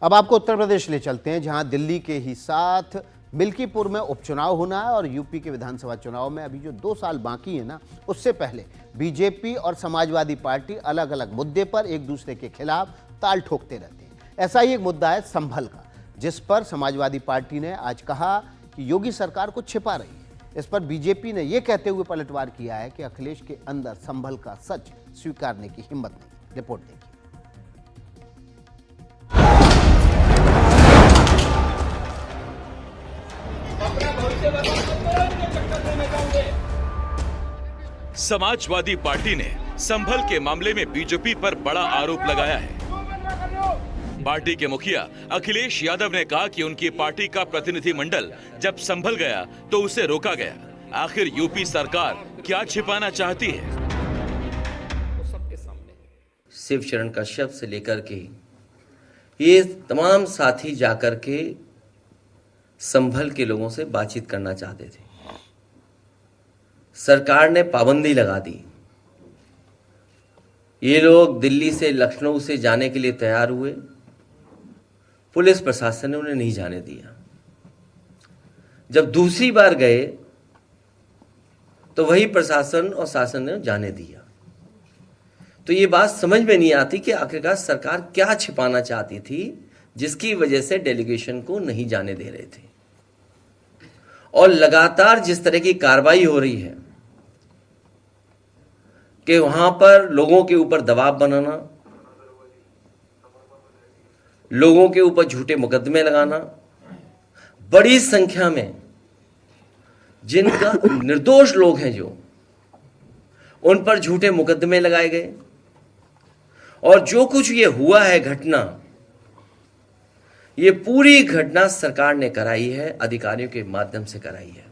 अब आपको उत्तर प्रदेश ले चलते हैं, जहां दिल्ली के ही साथ मिल्कीपुर में उपचुनाव होना है और यूपी के विधानसभा चुनाव में अभी जो 2 साल बाकी है ना, उससे पहले बीजेपी और समाजवादी पार्टी अलग अलग मुद्दे पर एक दूसरे के खिलाफ ताल ठोकते रहते हैं। ऐसा ही एक मुद्दा है संभल का, जिस पर समाजवादी पार्टी ने आज कहा कि योगी सरकार को छिपा रही है। इस पर बीजेपी ने यह कहते हुए पलटवार किया है कि अखिलेश के अंदर संभल का सच स्वीकारने की हिम्मत नहीं। रिपोर्ट देखिए। समाजवादी पार्टी ने संभल के मामले में बीजेपी पर बड़ा आरोप लगाया है। पार्टी के मुखिया अखिलेश यादव ने कहा कि उनकी पार्टी का प्रतिनिधिमंडल जब संभल गया तो उसे रोका गया। आखिर यूपी सरकार क्या छिपाना चाहती है? शिव चरण कश्यप से लेकर के ये तमाम साथी जाकर के संभल के लोगों से बातचीत करना चाहते थे। सरकार ने पाबंदी लगा दी। ये लोग दिल्ली से लखनऊ से जाने के लिए तैयार हुए, पुलिस प्रशासन ने उन्हें नहीं जाने दिया। जब दूसरी बार गए तो वही प्रशासन और शासन ने जाने दिया। तो ये बात समझ में नहीं आती कि आखिरकार सरकार क्या छिपाना चाहती थी, जिसकी वजह से डेलीगेशन को नहीं जाने दे रहे थे। और लगातार जिस तरह की कार्रवाई हो रही है कि वहां पर लोगों के ऊपर दबाव बनाना, लोगों के ऊपर झूठे मुकदमे लगाना, बड़ी संख्या में जिनका निर्दोष लोग हैं जो उन पर झूठे मुकदमे लगाए गए। और जो कुछ ये हुआ है घटना, ये पूरी घटना सरकार ने कराई है, अधिकारियों के माध्यम से कराई है।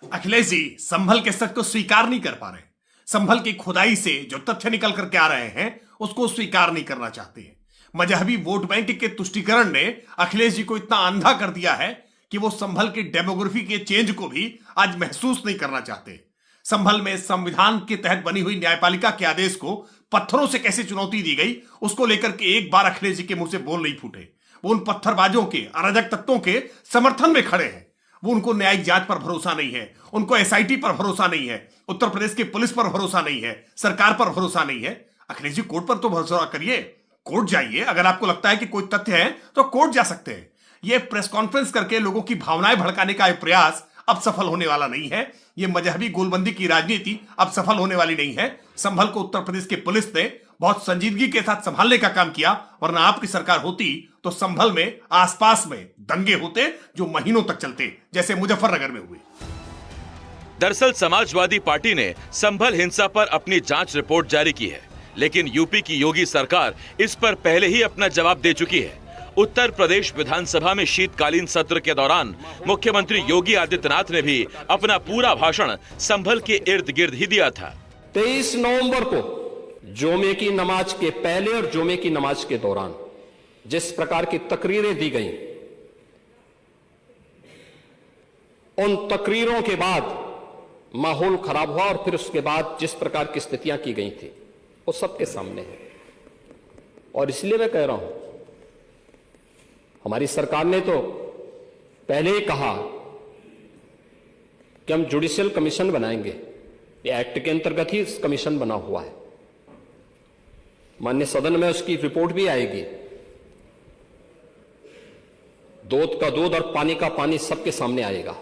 अखिलेश जी संभल के सच को स्वीकार नहीं कर पा रहे। संभल की खुदाई से जो तथ्य निकल करके आ रहे हैं उसको स्वीकार नहीं करना चाहते हैं। मजहबी वोट बैंक के तुष्टीकरण ने अखिलेश जी को इतना अंधा कर दिया है कि वो संभल की डेमोग्राफी के चेंज को भी आज महसूस नहीं करना चाहते। संभल में संविधान के तहत बनी हुई न्यायपालिका के आदेश को पत्थरों से कैसे चुनौती दी गई, उसको लेकर के एक बार अखिलेश जी के मुंह से बोल नहीं फूटे। वो उन पत्थरबाजों के, अराजक तत्वों के समर्थन में खड़े हैं। वो उनको न्यायिक जांच पर भरोसा नहीं है, उनको एसआईटी पर भरोसा नहीं है, उत्तर प्रदेश की पुलिस पर भरोसा नहीं है, सरकार पर भरोसा नहीं है। अखिलेश जी कोर्ट पर तो भरोसा करिए, कोर्ट जाइए। अगर आपको लगता है कि कोई तथ्य है तो कोर्ट जा सकते हैं। ये प्रेस कॉन्फ्रेंस करके लोगों की भावनाएं भड़काने का प्रयास अब सफल होने वाला नहीं है। ये मजहबी गोलबंदी की राजनीति अब सफल होने वाली नहीं है। संभल को उत्तर प्रदेश की पुलिस ने बहुत संजीदगी के साथ संभालने का काम किया, वरना आपकी सरकार होती तो संभल में आसपास में दंगे होते जो महीनों तक चलते, जैसे मुजफ्फरनगर में हुए। दरअसल समाजवादी पार्टी ने संभल हिंसा पर अपनी जांच रिपोर्ट जारी की है, लेकिन यूपी की योगी सरकार इस पर पहले ही अपना जवाब दे चुकी है। उत्तर प्रदेश विधानसभा में शीतकालीन सत्र के दौरान मुख्यमंत्री योगी आदित्यनाथ ने भी अपना पूरा भाषण संभल के इर्द गिर्द ही दिया था। 23 नवंबर को जुमे की नमाज के पहले और जुमे की नमाज के दौरान जिस प्रकार की तकरीरें दी गईं, उन तकरीरों के बाद माहौल खराब हुआ और फिर उसके बाद जिस प्रकार की स्थितियां की गई थी वो सबके सामने है। और इसलिए मैं कह रहा हूं, हमारी सरकार ने तो पहले ही कहा कि हम जुडिशियल कमीशन बनाएंगे। ये एक्ट के अंतर्गत ही कमीशन बना हुआ है। माननीय सदन में उसकी रिपोर्ट भी आएगी। दूध का दूध और पानी का पानी सबके सामने आएगा।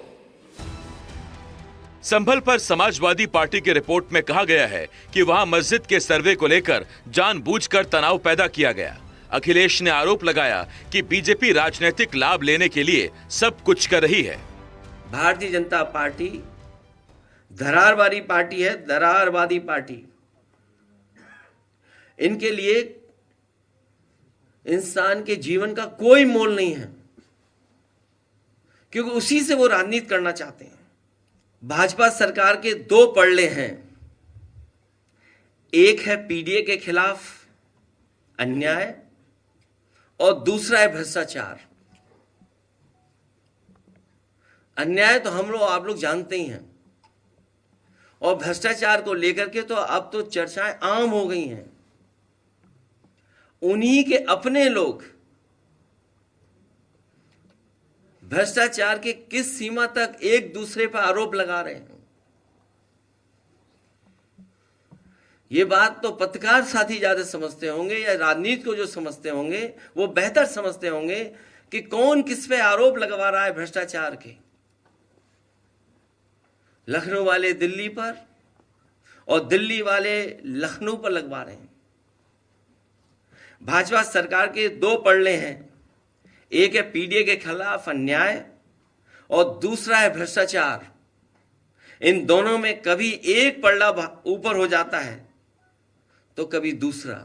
संभल पर समाजवादी पार्टी की रिपोर्ट में कहा गया है कि वहां मस्जिद के सर्वे को लेकर जानबूझकर तनाव पैदा किया गया। अखिलेश ने आरोप लगाया कि बीजेपी राजनीतिक लाभ लेने के लिए सब कुछ कर रही है। भारतीय जनता पार्टी धरारवादी पार्टी है, धरारवादी पार्टी। इनके लिए इंसान के जीवन का कोई मोल नहीं है, क्योंकि उसी से वो राजनीति करना चाहते हैं। भाजपा सरकार के 2 पड़ले हैं। एक है पीडीए के खिलाफ अन्याय और दूसरा है भ्रष्टाचार। अन्याय तो हम लोग आप लोग जानते ही हैं, और भ्रष्टाचार को लेकर के तो अब तो चर्चाएं आम हो गई हैं। उन्हीं के अपने लोग भ्रष्टाचार के किस सीमा तक एक दूसरे पर आरोप लगा रहे हैं। ये बात तो पत्रकार साथी ज्यादा समझते होंगे, या राजनीति को जो समझते होंगे वो बेहतर समझते होंगे कि कौन किस पे आरोप लगवा रहा है भ्रष्टाचार के। लखनऊ वाले दिल्ली पर और दिल्ली वाले लखनऊ पर लगवा रहे हैं। भाजपा सरकार के दो पलड़े हैं, एक है पीडीए के खिलाफ अन्याय और दूसरा है भ्रष्टाचार। इन दोनों में कभी एक पलड़ा ऊपर हो जाता है तो कभी दूसरा।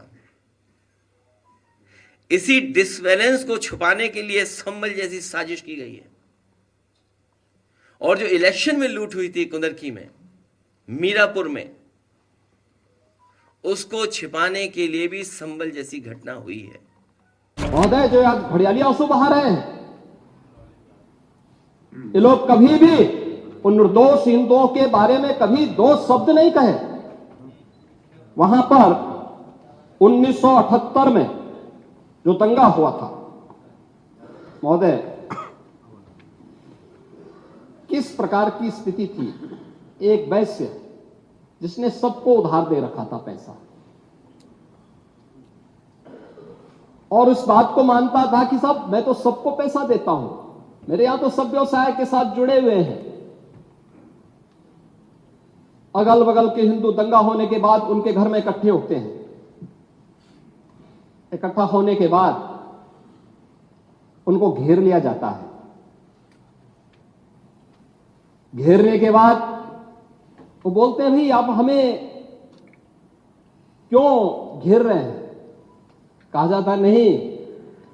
इसी डिसबैलेंस को छुपाने के लिए संभल जैसी साजिश की गई है। और जो इलेक्शन में लूट हुई थी कुंदरकी में, मीरापुर में, उसको छिपाने के लिए भी संभल जैसी घटना हुई है। महोदय, जो आज घड़ियाली आंसू बहा रहे हैं, ये लोग कभी भी उन निर्दोष हिंदुओं के बारे में कभी दो शब्द नहीं कहे। वहां पर 1978 में जो दंगा हुआ था, महोदय, किस प्रकार की स्थिति थी। एक वैश्य जिसने सबको उधार दे रखा था पैसा, और उस बात को मानता था कि साहब मैं तो सबको पैसा देता हूं, मेरे यहां तो सब व्यवसाय के साथ जुड़े हुए हैं। अगल बगल के हिंदू दंगा होने के बाद उनके घर में इकट्ठे होते हैं। इकट्ठा होने के बाद उनको घेर लिया जाता है। घेरने के बाद वो बोलते हैं, भाई आप हमें क्यों घेर रहे हैं। कहा जाता नहीं,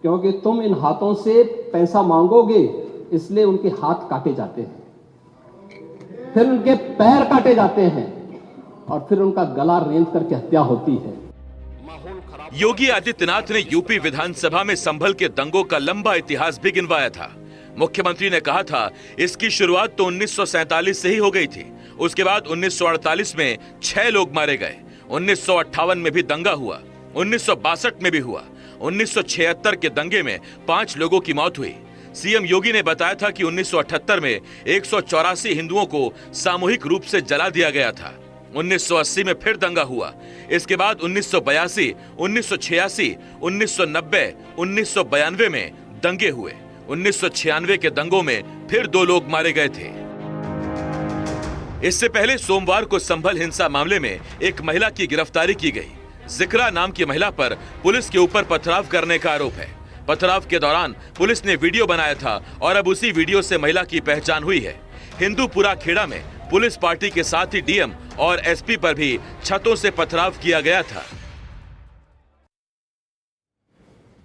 क्योंकि तुम इन हाथों से पैसा मांगोगे, इसलिए उनके हाथ काटे जाते हैं, फिर उनके पैर काटे जाते हैं, और फिर उनका गला रेंद करके हत्या होती है। योगी आदित्यनाथ ने यूपी विधानसभा में संभल के दंगों का लंबा इतिहास भी गिनवाया था। मुख्यमंत्री ने कहा था इसकी शुरुआत तो 1947 से ही हो गई थी। उसके बाद 1948 में 6 लोग मारे गए, 1958 में भी दंगा हुआ, 1962 में भी हुआ, 1976 के दंगे में 5 लोगों की मौत हुई। सीएम योगी ने बताया था कि 1978 में 184 हिंदुओं को सामूहिक रूप से जला दिया गया था। 1980 में फिर दंगा हुआ। इसके बाद 1982, 1986, 1990, 1992 में दंगे हुए। 1996 के दंगों में फिर 2 लोग मारे गए थे। इससे पहले सोमवार को संभल हिंसा मामले में एक महिला की गिरफ्तारी की गई। जिक्रा नाम की महिला पर पुलिस के ऊपर पथराव करने का आरोप है। पथराव के दौरान पुलिस ने वीडियो बनाया था और अब उसी वीडियो से महिला की पहचान हुई है। हिंदूपुरा खेड़ा में पुलिस पार्टी के साथ ही डीएम और एसपी पर भी छतों से पथराव किया गया था।